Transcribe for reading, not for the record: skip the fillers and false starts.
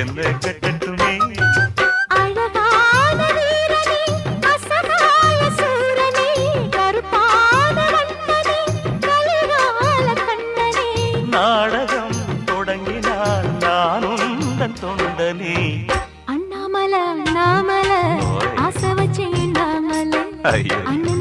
என்ன கட்டட்டுமே அழகான வீரனே அசகாய சூரனே கருப்பான வண்ணனே கலிகால கண்ணனே நாடகம் தொடங்கினால் நான் உந்தன் தொண்டனே அண்ணாமலை அண்ணாமலை ஆசை வச்சேன் அண்ணாமலை ஐயோ அண்ணன்